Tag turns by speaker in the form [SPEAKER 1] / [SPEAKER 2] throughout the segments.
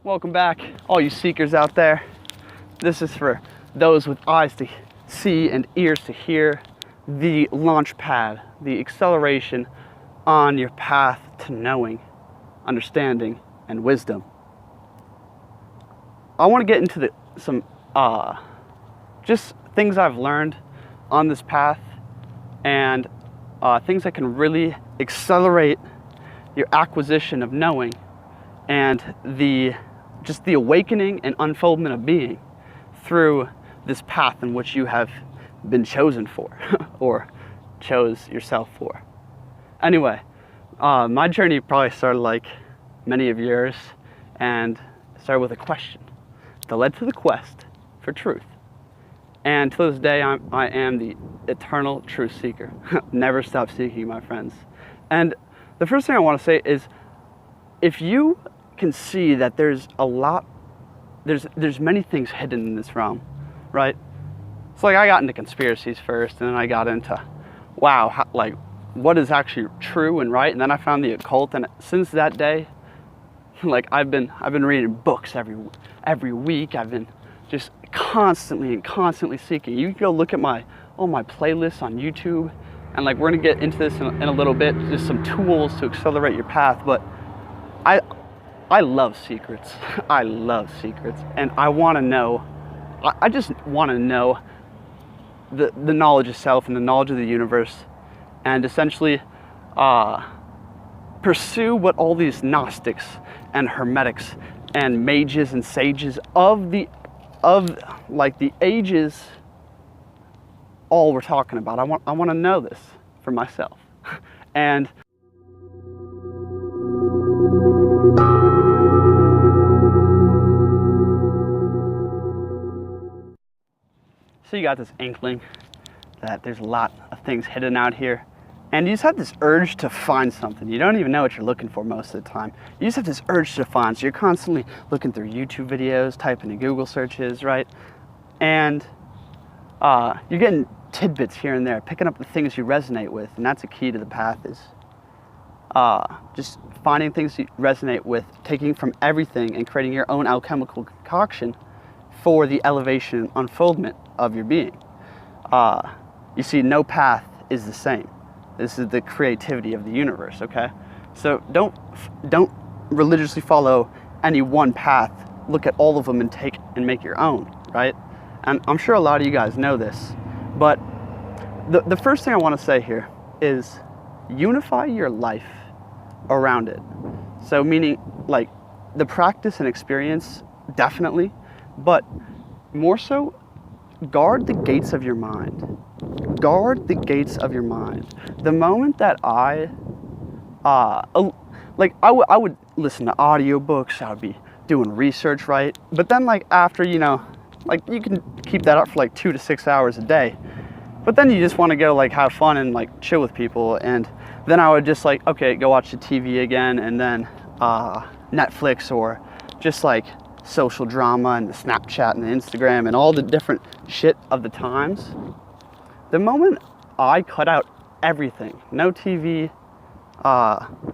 [SPEAKER 1] Welcome back, all you seekers out there. This is for those with eyes to see and ears to hear, the launch pad, the acceleration on your path to knowing, understanding, and wisdom. I want to get into some just things I've learned on this path, and things that can really accelerate your acquisition of knowing and just the awakening and unfoldment of being through this path in which you have been chosen for or chose yourself for. Anyway, my journey probably started like many of yours, and started with a question that led to the quest for truth. And to this day, I am the eternal truth seeker. Never stop seeking, my friends. And the first thing I want to say is, if you can see that there's many things hidden in this realm, right? So like I got into conspiracies first, and then I got into, wow, what is actually true and right, and then I found the occult, and since that day, like I've been reading books every week. I've been just constantly seeking. You can go look at all my playlists on YouTube, and like we're gonna get into this in a little bit, just some tools to accelerate your path. But I love secrets. I love secrets, and I want to know. I just want to know the knowledge of self and the knowledge of the universe, and essentially pursue what all these Gnostics and Hermetics and mages and sages of the ages all we're talking about. I want to know this for myself. And so you got this inkling that there's a lot of things hidden out here, and you just have this urge to find something. You don't even know what you're looking for most of the time. You just have this urge to find, so you're constantly looking through YouTube videos, typing in Google searches, right? And you're getting tidbits here and there, picking up the things you resonate with, and that's a key to the path, is just finding things you resonate with, taking from everything and creating your own alchemical concoction for the elevation and unfoldment of your being. You see, no path is the same. This is the creativity of the universe, okay? So don't religiously follow any one path. Look at all of them and make your own, right? And I'm sure a lot of you guys know this, but the first thing I want to say here is unify your life around it. So meaning like the practice and experience, definitely, but more so, guard the gates of your mind. Guard the gates of your mind. The moment that I would listen to audiobooks, I would be doing research, right? But then like after, like you can keep that up for like 2 to 6 hours a day. But then you just want to go like have fun and like chill with people. And then I would just like, okay, go watch the TV again, and then Netflix, or just like social drama and the Snapchat and the Instagram and all the different shit of the times. The moment I cut out everything, no TV,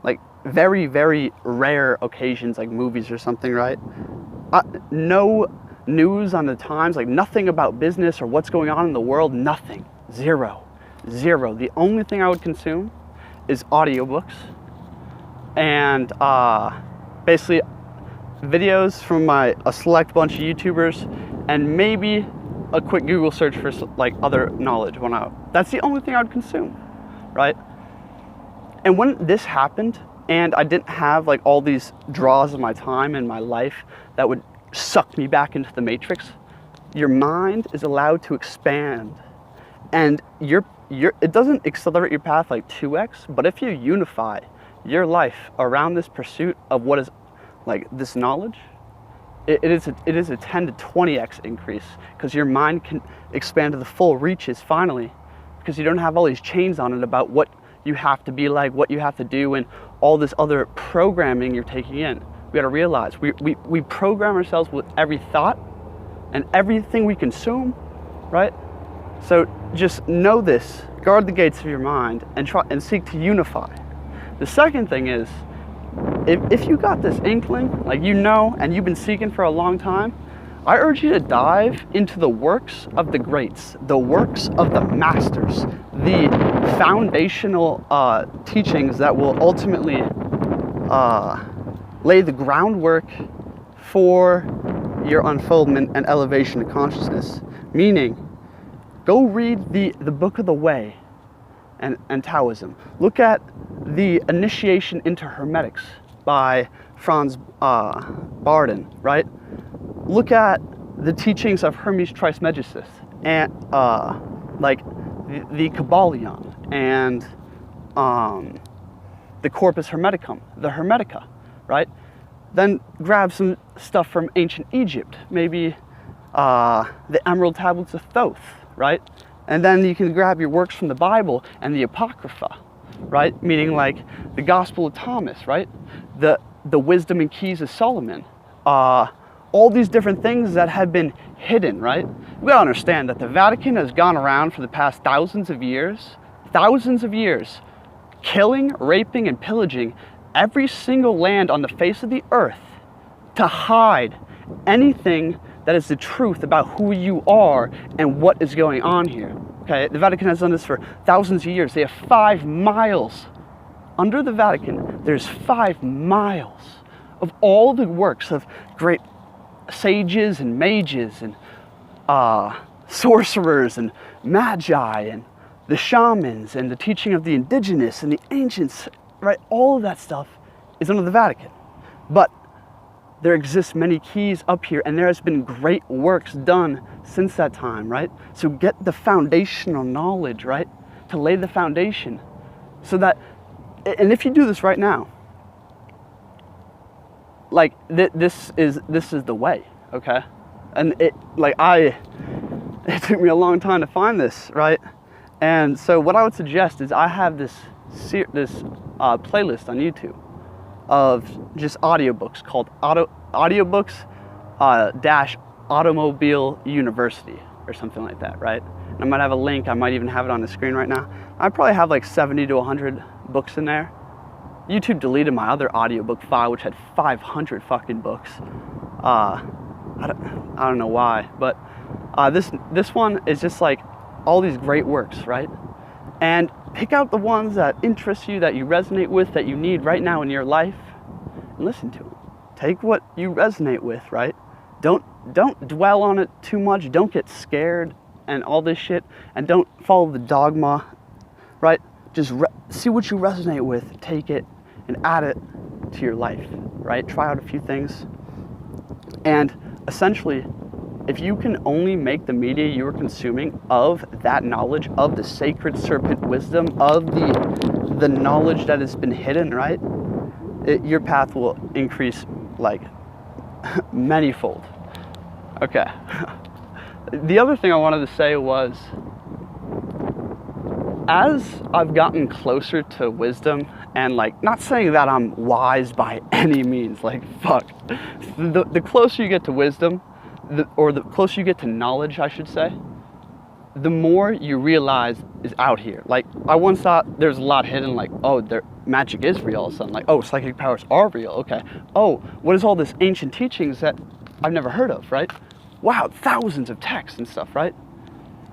[SPEAKER 1] like very, very rare occasions like movies or something, right? No news on the times, like nothing about business or what's going on in the world, nothing, zero. The only thing I would consume is audiobooks and basically videos from a select bunch of YouTubers, and maybe a quick Google search for like other knowledge. That's the only thing I would consume, right? And when this happened, and I didn't have like all these draws of my time in my life that would suck me back into the matrix, your mind is allowed to expand, and it doesn't accelerate your path like 2x, but if you unify your life around this pursuit of what is like this knowledge, it is a 10 to 20x increase, because your mind can expand to the full reaches finally, because you don't have all these chains on it about what you have to be like, what you have to do, and all this other programming you're taking in. We gotta realize we program ourselves with every thought and everything we consume, right? So just know this, guard the gates of your mind, and try and seek to unify. The second thing is, if you got this inkling, like you know, and you've been seeking for a long time, I urge you to dive into the works of the greats, the works of the masters, the foundational teachings that will ultimately lay the groundwork for your unfoldment and elevation of consciousness. Meaning, go read the Book of the Way and Taoism. Look at the Initiation into Hermetics by Franz Bardon, right? Look at the teachings of Hermes Trismegistus and like the Kabbalion and the Corpus Hermeticum, the Hermetica, right? Then grab some stuff from ancient Egypt, maybe the Emerald Tablets of Thoth, right? And then you can grab your works from the Bible and the Apocrypha, right? Meaning like the Gospel of Thomas, right? The Wisdom and Keys of Solomon, all these different things that have been hidden, right? We gotta understand that the Vatican has gone around for the past thousands of years, killing, raping, and pillaging every single land on the face of the earth to hide anything that is the truth about who you are and what is going on here. Okay, the Vatican has done this for thousands of years. They have 5 miles under the Vatican. There's 5 miles of all the works of great sages and mages and sorcerers and magi and the shamans and the teaching of the indigenous and the ancients, right? All of that stuff is under the Vatican. But there exists many keys up here, and there has been great works done since that time, right? So get the foundational knowledge, right? To lay the foundation so that, and if you do this right now, like this is the way, okay? And it took me a long time to find this, right? And so what I would suggest is I have this playlist on YouTube of just audiobooks called Audiobooks dash Automobile University or something like that, right? And I might have a link, I might even have it on the screen right now. I probably have like 70 to 100 books in there. YouTube deleted my other audiobook file, which had 500 fucking books. I don't know why, but this one is just like all these great works, right? And pick out the ones that interest you, that you resonate with, that you need right now in your life, and listen to them. Take what you resonate with, right? Don't dwell on it too much. Don't get scared and all this shit, and don't follow the dogma, right? Just see what you resonate with, take it, and add it to your life, right? Try out a few things. And essentially, if you can only make the media you are consuming of that knowledge, of the sacred serpent wisdom, of the knowledge that has been hidden, right? Your path will increase like manyfold. Okay. The other thing I wanted to say was, as I've gotten closer to wisdom, and like, not saying that I'm wise by any means, like fuck. The closer you get to wisdom, or the closer you get to knowledge, I should say, the more you realize is out here. Like, I once thought there's a lot hidden, like, oh, magic is real all of a sudden. Like, oh, psychic powers are real, okay. Oh, what is all this ancient teachings that I've never heard of, right? Wow, thousands of texts and stuff, right?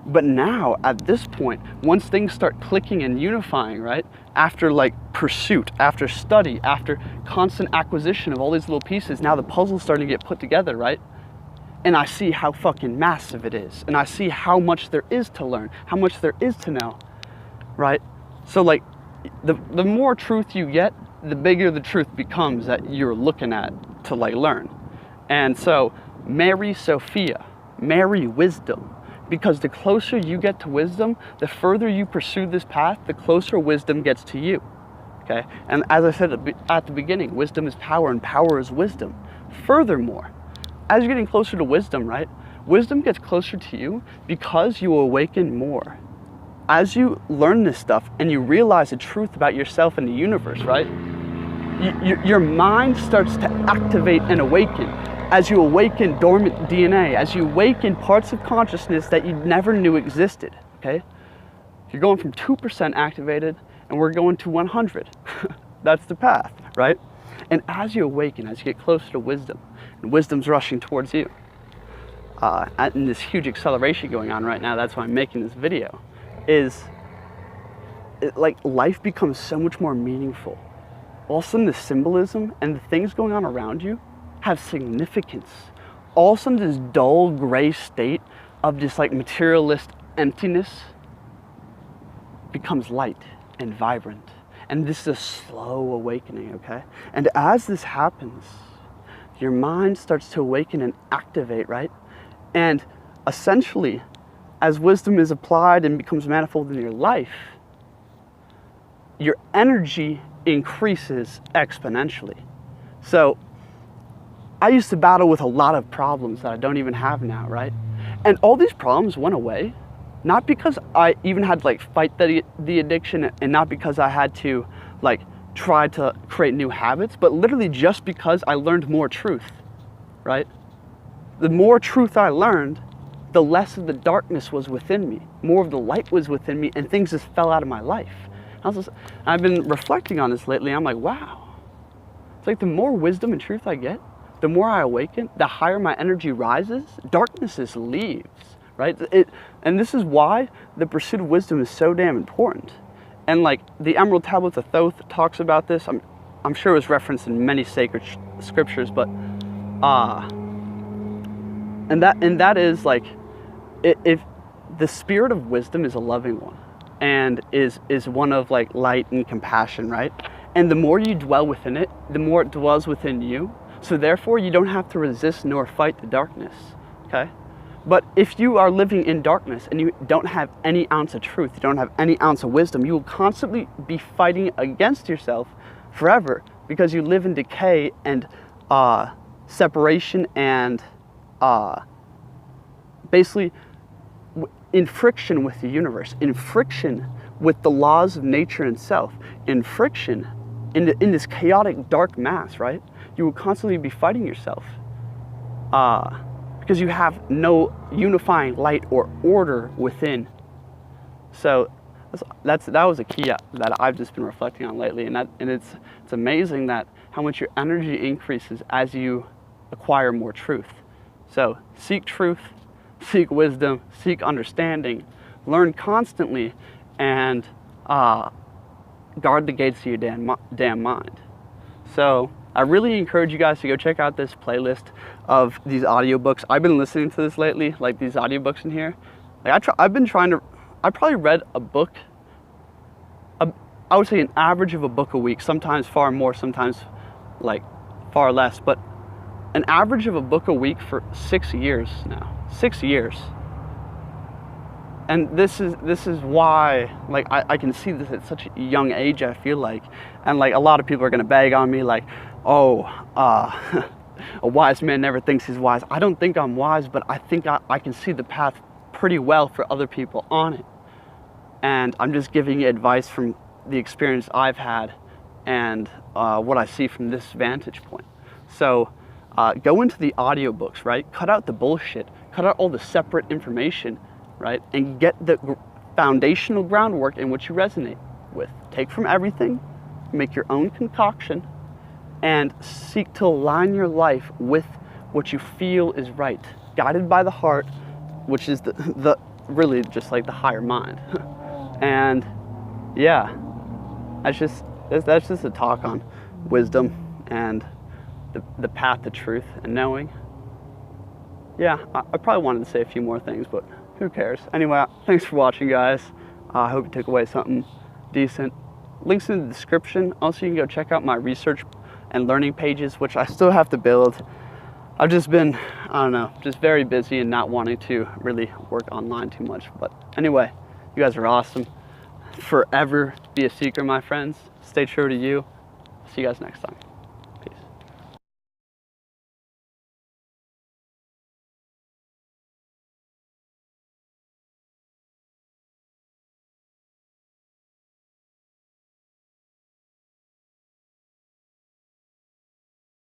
[SPEAKER 1] But now, at this point, once things start clicking and unifying, right? After like pursuit, after study, after constant acquisition of all these little pieces, now the puzzle's starting to get put together, right? And I see how fucking massive it is. And I see how much there is to learn, how much there is to know, right? So like, the more truth you get, the bigger the truth becomes that you're looking at to like learn. And so, marry Sophia, marry wisdom. Because the closer you get to wisdom, the further you pursue this path, the closer wisdom gets to you, okay? And as I said at the beginning, wisdom is power and power is wisdom. Furthermore, as you're getting closer to wisdom, right? Wisdom gets closer to you because you awaken more. As you learn this stuff and you realize the truth about yourself and the universe, right? Your mind starts to activate and awaken. As you awaken dormant DNA, as you awaken parts of consciousness that you never knew existed, okay? You're going from 2% activated and we're going to 100. That's the path, right? And as you awaken, as you get closer to wisdom, and wisdom's rushing towards you, and this huge acceleration going on right now, that's why I'm making this video, like life becomes so much more meaningful. All of a sudden the symbolism and the things going on around you have significance. All of a sudden this dull gray state of just like materialist emptiness becomes light and vibrant. And this is a slow awakening, okay? And as this happens, your mind starts to awaken and activate, right? And essentially, as wisdom is applied and becomes manifold in your life, your energy increases exponentially. So I used to battle with a lot of problems that I don't even have now, right? And all these problems went away, not because I even had to like fight the addiction, and not because I had to like try to create new habits, but literally just because I learned more truth, right? The more truth I learned, the less of the darkness was within me, more of the light was within me, and things just fell out of my life. I've been reflecting on this lately. I'm like, wow, it's like the more wisdom and truth I get, the more I awaken, the higher my energy rises, darkness just leaves, right? And this is why the pursuit of wisdom is so damn important. And like the Emerald Tablets of Thoth talks about this. I'm sure it was referenced in many sacred scriptures, but and that is like, if the spirit of wisdom is a loving one, and is one of like light and compassion, right? And the more you dwell within it, the more it dwells within you. So therefore you don't have to resist nor fight the darkness, okay? But if you are living in darkness and you don't have any ounce of truth, you don't have any ounce of wisdom, you will constantly be fighting against yourself forever, because you live in decay and separation and basically in friction with the universe, in friction with the laws of nature and self, in friction in this chaotic dark mass, right? You will constantly be fighting yourself because you have no unifying light or order within. So that was a key that I've just been reflecting on lately, and it's amazing that how much your energy increases as you acquire more truth. So seek truth, seek wisdom, seek understanding, learn constantly, and guard the gates of your damn mind. So I really encourage you guys to go check out this playlist of these audiobooks. I've been listening to this lately, like these audiobooks in here. Like I probably read a book, I would say an average of a book a week, sometimes far more, sometimes like far less, but an average of a book a week for 6 years now. 6 years. And this is why, like, I can see this at such a young age, I feel like. And like a lot of people are gonna bag on me like, oh, a wise man never thinks he's wise. I don't think I'm wise, but I think I can see the path pretty well for other people on it. And I'm just giving you advice from the experience I've had and what I see from this vantage point. So go into the audiobooks, right? Cut out the bullshit, cut out all the separate information, right? And get the foundational groundwork in which you resonate with. Take from everything, make your own concoction, and seek to align your life with what you feel is right, guided by the heart, which is the really just like the higher mind. And yeah, that's just a talk on wisdom and the path to truth and knowing. Yeah, I probably wanted to say a few more things, but who cares? Anyway, thanks for watching, guys. I hope you took away something decent. Links in the description. Also, you can go check out my research and learning pages, which I still have to build. I've just been, I don't know, just very busy and not wanting to really work online too much. But anyway, you guys are awesome. Forever be a seeker, my friends. Stay true to you. See you guys next time.